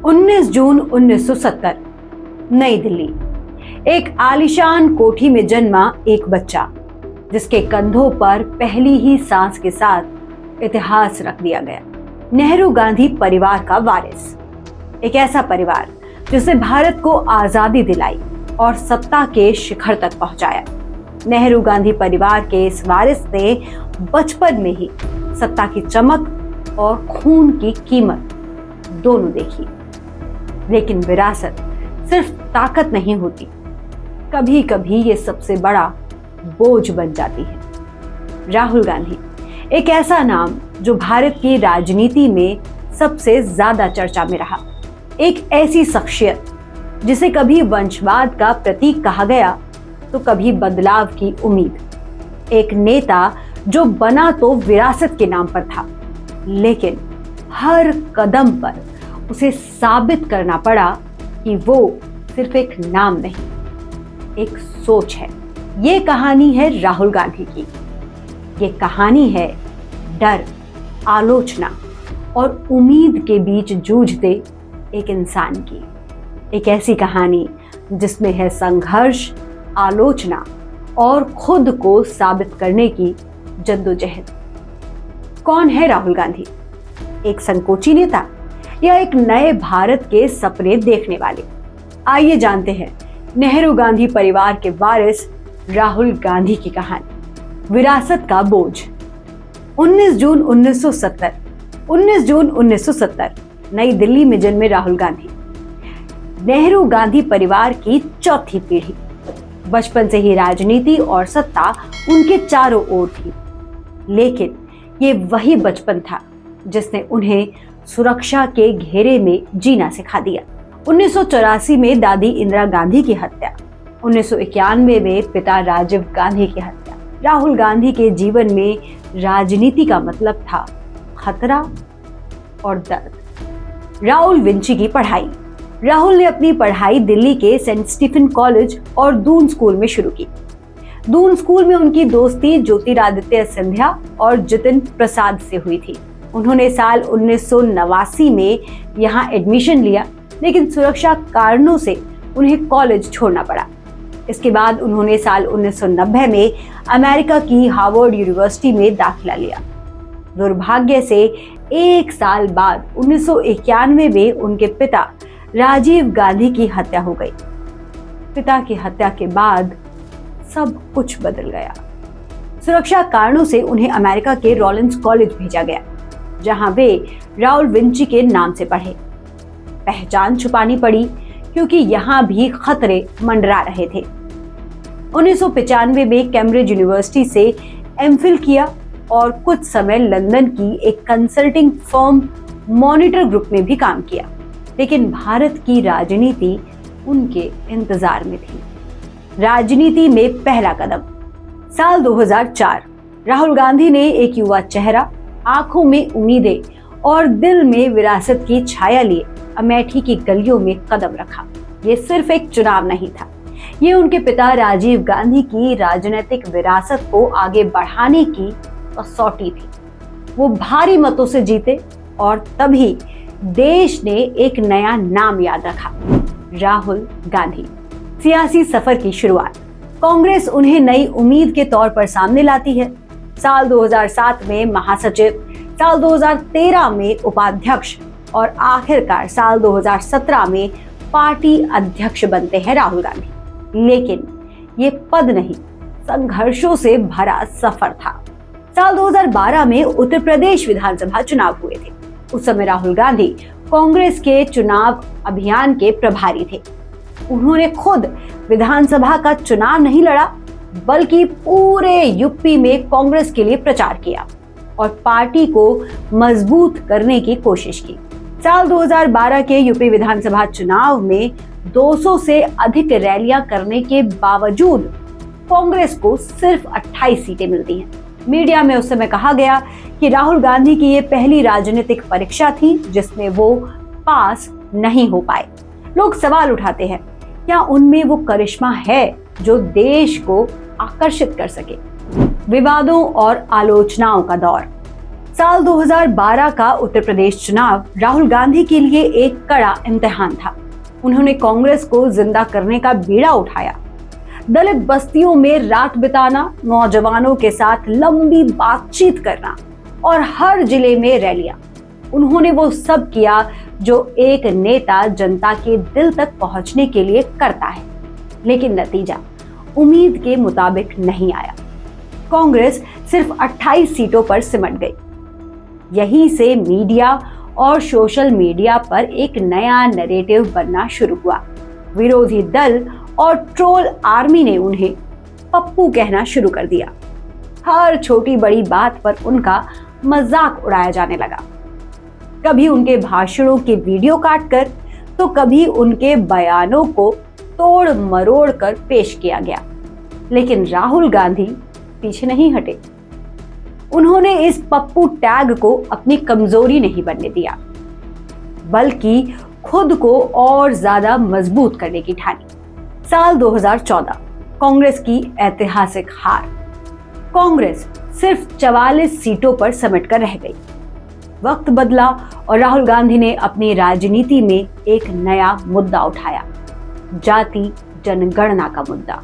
19 जून 1970 नई दिल्ली। एक आलीशान कोठी में जन्मा एक बच्चा जिसके कंधों पर पहली ही सांस के साथ इतिहास रख दिया गया। नेहरू गांधी परिवार का वारिस, एक ऐसा परिवार जिसने भारत को आजादी दिलाई और सत्ता के शिखर तक पहुंचाया। नेहरू गांधी परिवार के इस वारिस ने बचपन में ही सत्ता की चमक और खून की कीमत दोनों देखी। लेकिन विरासत सिर्फ ताकत नहीं होती, कभी कभी ये सबसे बड़ा बोझ बन जाती है। राहुल गांधी एक ऐसा नाम जो भारत की राजनीति में सबसे ज्यादा चर्चा में रहा। एक ऐसी शख्सियत जिसे कभी वंशवाद का प्रतीक कहा गया तो कभी बदलाव की उम्मीद। एक नेता जो बना तो विरासत के नाम पर था, लेकिन हर कदम पर उसे साबित करना पड़ा कि वो सिर्फ एक नाम नहीं, एक सोच है। ये कहानी है राहुल गांधी की। ये कहानी है डर, आलोचना और उम्मीद के बीच जूझते एक इंसान की। एक ऐसी कहानी जिसमें है संघर्ष, आलोचना और खुद को साबित करने की जद्दोजहद। कौन है राहुल गांधी? एक संकोची नेता या एक नए भारत के सपने देखने वाले? आइए जानते हैं नेहरू गांधी परिवार के वारिस राहुल गांधी की कहानी। विरासत का बोझ। 19 जून 1970 नई दिल्ली में जन्मे राहुल गांधी नेहरू गांधी परिवार की चौथी पीढ़ी। बचपन से ही राजनीति और सत्ता उनके चारों ओर थी, लेकिन ये वही बचपन था जिसने उन्हें सुरक्षा के घेरे में जीना सिखा दिया। 1984 में दादी इंदिरा गांधी की हत्या, 1991 में पिता राजीव गांधी की हत्या। राहुल गांधी के जीवन में राजनीति का मतलब था खतरा और दर्द। राहुल विंची की पढ़ाई। राहुल ने अपनी पढ़ाई दिल्ली के सेंट स्टीफन कॉलेज और दून स्कूल में शुरू की। दून स्कूल में उनकी दोस्ती ज्योतिरादित्य सिंधिया और जितिन प्रसाद से हुई थी। उन्होंने साल 1989 में यहाँ एडमिशन लिया, लेकिन सुरक्षा कारणों से उन्हें कॉलेज छोड़ना पड़ा। इसके बाद उन्होंने साल 1990 में अमेरिका की हार्वर्ड यूनिवर्सिटी में दाखिला लिया। दुर्भाग्य से एक साल बाद 1991 में उनके पिता राजीव गांधी की हत्या हो गई। पिता की हत्या के बाद सब कुछ बदल गया। सुरक्षा कारणों से उन्हें अमेरिका के रॉलिंस कॉलेज भेजा गया, जहां वे राहुल विंची के नाम से पढ़े। पहचान छुपानी पड़ी क्योंकि यहां भी खतरे मंडरा रहे थे। 1995 में कैम्ब्रिज यूनिवर्सिटी से एमफिल किया और कुछ समय लंदन की एक कंसल्टिंग फर्म मॉनिटर ग्रुप में भी काम किया, लेकिन भारत की राजनीति उनके इंतजार में थी। राजनीति में पहला कदम। साल 2004 राहुल गांधी ने एक युवा चेहरा, आंखों में उम्मीदें और दिल में विरासत की छाया लिए अमेठी की गलियों में कदम रखा। ये सिर्फ एक चुनाव नहीं था, ये उनके पिता राजीव गांधी की राजनीतिक विरासत को आगे बढ़ाने की कसौटी थी। वो भारी मतों से जीते और तभी देश ने एक नया नाम याद रखा, राहुल गांधी। सियासी सफर की शुरुआत। कांग्रेस उन्हें नई उम्मीद के तौर पर सामने लाती है। साल 2007 में महासचिव, साल 2013 में उपाध्यक्ष और आखिरकार साल 2017 में पार्टी अध्यक्ष बनते हैं राहुल गांधी। लेकिन ये पद नहीं, संघर्षों से भरा सफर था। साल 2012 में उत्तर प्रदेश विधानसभा चुनाव हुए थे। उस समय राहुल गांधी कांग्रेस के चुनाव अभियान के प्रभारी थे। उन्होंने खुद विधानसभा का चुनाव नहीं लड़ा, बल्कि पूरे यूपी में कांग्रेस के लिए प्रचार किया और पार्टी को मजबूत करने की कोशिश की। साल 2012 के यूपी विधानसभा चुनाव में 200 से अधिक रैलियां करने के बावजूद कांग्रेस को सिर्फ 28 सीटें मिलती हैं। मीडिया में उस समय कहा गया कि राहुल गांधी की ये पहली राजनीतिक परीक्षा थी जिसमें वो पास नहीं हो पाए। लोग सवाल उठाते हैं, क्या उनमें वो करिश्मा है जो देश को आकर्षित कर सके? विवादों और आलोचनाओं का दौर। साल 2012 का उत्तर प्रदेश चुनाव राहुल गांधी के लिए एक कड़ा इम्तिहान था। उन्होंने कांग्रेस को जिंदा करने का बीड़ा उठाया। दलित बस्तियों में रात बिताना, नौजवानों के साथ लंबी बातचीत करना और हर जिले में रैलियां। उन्होंने वो सब किया जो एक नेता जनता के दिल तक पहुंचने के लिए करता है, लेकिन नतीजा उम्मीद के मुताबिक नहीं आया। कांग्रेस सिर्फ 28 सीटों पर सिमट गई। यहीं से मीडिया और सोशल मीडिया पर एक नया नैरेटिव बनना शुरू हुआ। विरोधी दल और ट्रोल आर्मी ने उन्हें पप्पू कहना शुरू कर दिया। हर छोटी बड़ी बात पर उनका मजाक उड़ाया जाने लगा। कभी उनके भाषणों के वीडियो काटकर तो कभी उनके बयानों को तोड़ मरोड़ कर पेश किया गया। लेकिन राहुल गांधी पीछे नहीं हटे। उन्होंने इस पप्पू टैग को अपनी कमजोरी नहीं बनने दिया, बल्कि खुद को और ज्यादा मजबूत करने की ठानी। साल 2014 कांग्रेस की ऐतिहासिक हार। कांग्रेस सिर्फ 44 सीटों पर सिमट कर रह गई। वक्त बदला और राहुल गांधी ने अपनी राजनीति में एक नया मुद्दा उठाया, जाति जनगणना का मुद्दा।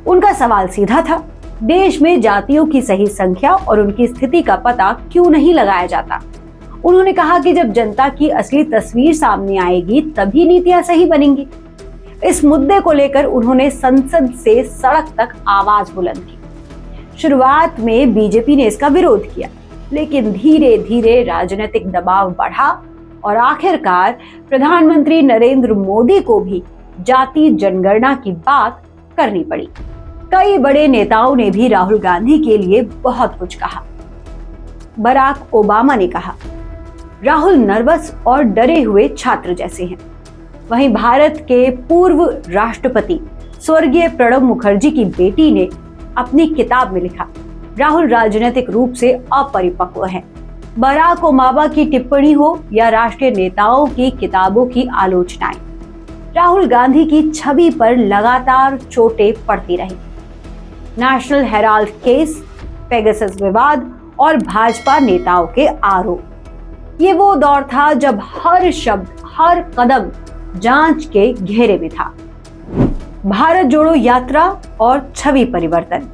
उनका सवाल सीधा था, देश में जातियों की सही संख्या और उनकी स्थिति का पता क्यों नहीं लगाया जाता। उन्होंने कहा कि जब जनता की असली तस्वीर सामने आएगी तभी नीतियां सही बनेंगी। इस मुद्दे को लेकर उन्होंने संसद से सड़क तक आवाज बुलंद की। शुरुआत में बीजेपी ने इसका विरोध किया, लेकिन धीरे धीरे राजनीतिक दबाव बढ़ा और आखिरकार प्रधानमंत्री नरेंद्र मोदी को भी जाति जनगणना की बात करनी पड़ी। कई बड़े नेताओं ने भी राहुल गांधी के लिए बहुत कुछ कहा। बराक ओबामा ने कहा, राहुल नर्वस और डरे हुए छात्र जैसे हैं। वहीं भारत के पूर्व राष्ट्रपति स्वर्गीय प्रणब मुखर्जी की बेटी ने अपनी किताब में लिखा, राहुल राजनीतिक रूप से अपरिपक्व हैं। बराक ओबामा की टिप्पणी हो या राष्ट्रीय नेताओं की किताबों की आलोचनाएं, राहुल गांधी की छवि पर लगातार चोटें पड़ती रही। नेशनल हेराल्ड केस, पेगासस विवाद और भाजपा नेताओं के आरोप, ये वो दौर था जब हर शब्द, हर कदम जांच के घेरे में था। भारत जोड़ो यात्रा और छवि परिवर्तन।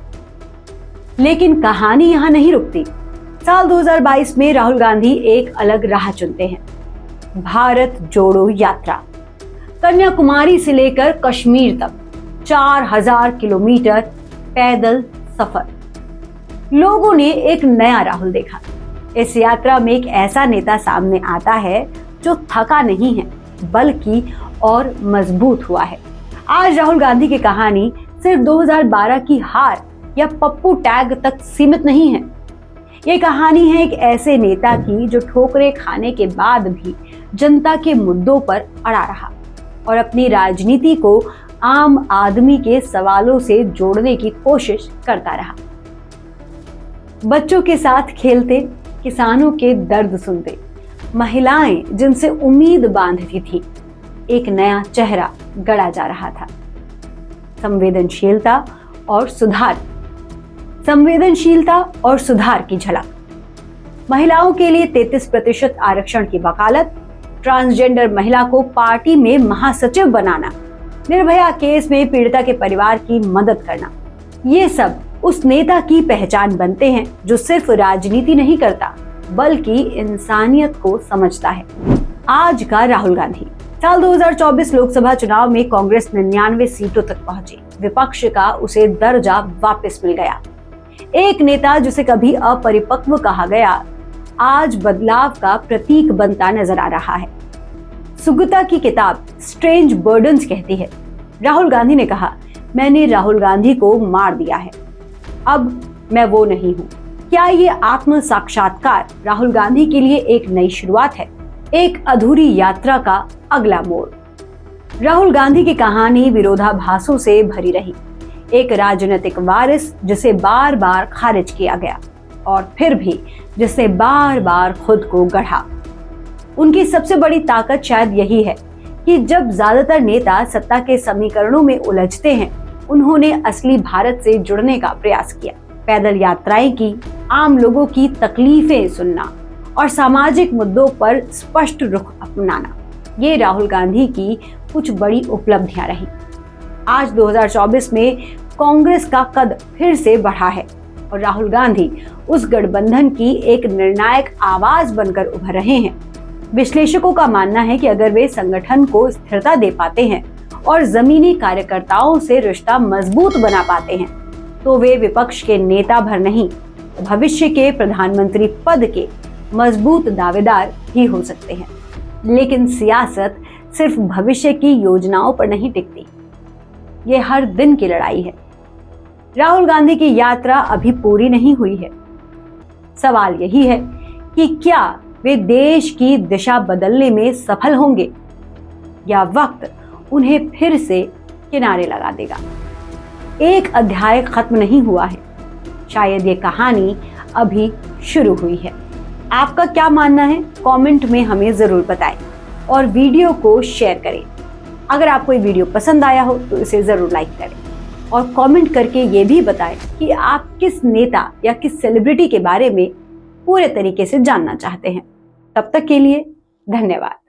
लेकिन कहानी यहां नहीं रुकती। साल 2022 में राहुल गांधी एक अलग राह चुनते हैं, भारत जोड़ो यात्रा। कन्याकुमारी से लेकर कश्मीर तक 4000 किलोमीटर पैदल सफर। लोगों ने एक नया राहुल देखा। इस यात्रा में एक ऐसा नेता सामने आता है जो थका नहीं है, बल्कि और मजबूत हुआ है। आज राहुल गांधी की कहानी सिर्फ 2012 की हार या पप्पू टैग तक सीमित नहीं है। ये कहानी है एक ऐसे नेता की जो ठोकरें खाने के बाद भी जनता के मुद्दों पर अड़ा रहा और अपनी राजनीति को आम आदमी के सवालों से जोड़ने की कोशिश करता रहा। बच्चों के साथ खेलते, किसानों के दर्द सुनते, महिलाएं जिनसे उम्मीद बांधती थी, एक नया चेहरा गढ़ा जा रहा था। संवेदनशीलता और सुधार। संवेदनशीलता और सुधार की झलक। महिलाओं के लिए 33% आरक्षण की वकालत, ट्रांसजेंडर महिला को पार्टी में महासचिव बनाना, निर्भया केस में पीड़िता के परिवार की मदद करना, ये सब उस नेता की पहचान बनते हैं जो सिर्फ राजनीति नहीं करता बल्कि इंसानियत को समझता है। आज का राहुल गांधी। साल 2024 लोकसभा चुनाव में कांग्रेस 99 सीटों तक पहुंची। विपक्ष का उसे दर्जा वापस मिल गया। एक नेता जिसे कभी अपरिपक्व कहा गया, आज बदलाव का प्रतीक बनता नजर आ रहा है। सुगता की किताब स्ट्रेंज बर्डन्स कहती है, राहुल गांधी ने कहा, मैंने राहुल गांधी को मार दिया है, अब मैं वो नहीं हूं। क्या ये आत्म साक्षात्कार राहुल गांधी के लिए एक नई शुरुआत है, एक अधूरी यात्रा का अगला मोड़? राहुल गांधी की कहानी विरोधाभासों से भरी रही। एक राजनीतिक वारिस जिसे बार बार खारिज किया गया और फिर भी जिसने बार बार खुद को गढ़ा। उनकी सबसे बड़ी ताकत शायद यही है कि जब ज्यादातर नेता सत्ता के समीकरणों में उलझते हैं, उन्होंने असली भारत से जुड़ने का प्रयास किया। पैदल यात्राएं की, आम लोगों की तकलीफें सुनना और सामाजिक मुद्दों पर स्पष्ट रुख अपनाना, ये राहुल गांधी की कुछ बड़ी उपलब्धियां रही। आज 2024 में कांग्रेस का कद फिर से बढ़ा है और राहुल गांधी उस गठबंधन की एक निर्णायक आवाज बनकर उभर रहे हैं। विश्लेषकों का मानना है कि अगर वे संगठन को स्थिरता दे पाते हैं और जमीनी कार्यकर्ताओं से रिश्ता मजबूत बना पाते हैं, तो वे विपक्ष के नेता भर नहीं, भविष्य के प्रधानमंत्री पद के मजबूत दावेदार भी हो सकते हैं। लेकिन सियासत सिर्फ भविष्य की योजनाओं पर नहीं टिकती, ये हर दिन की लड़ाई है। राहुल गांधी की यात्रा अभी पूरी नहीं हुई है। सवाल यही है कि क्या वे देश की दिशा बदलने में सफल होंगे या वक्त उन्हें फिर से किनारे लगा देगा। एक अध्याय खत्म नहीं हुआ है, शायद ये कहानी अभी शुरू हुई है। आपका क्या मानना है? कमेंट में हमें जरूर बताएं और वीडियो को शेयर करें। अगर आपको ये वीडियो पसंद आया हो तो इसे जरूर लाइक करें और कमेंट करके ये भी बताएं कि आप किस नेता या किस सेलिब्रिटी के बारे में पूरे तरीके से जानना चाहते हैं। तब तक के लिए धन्यवाद।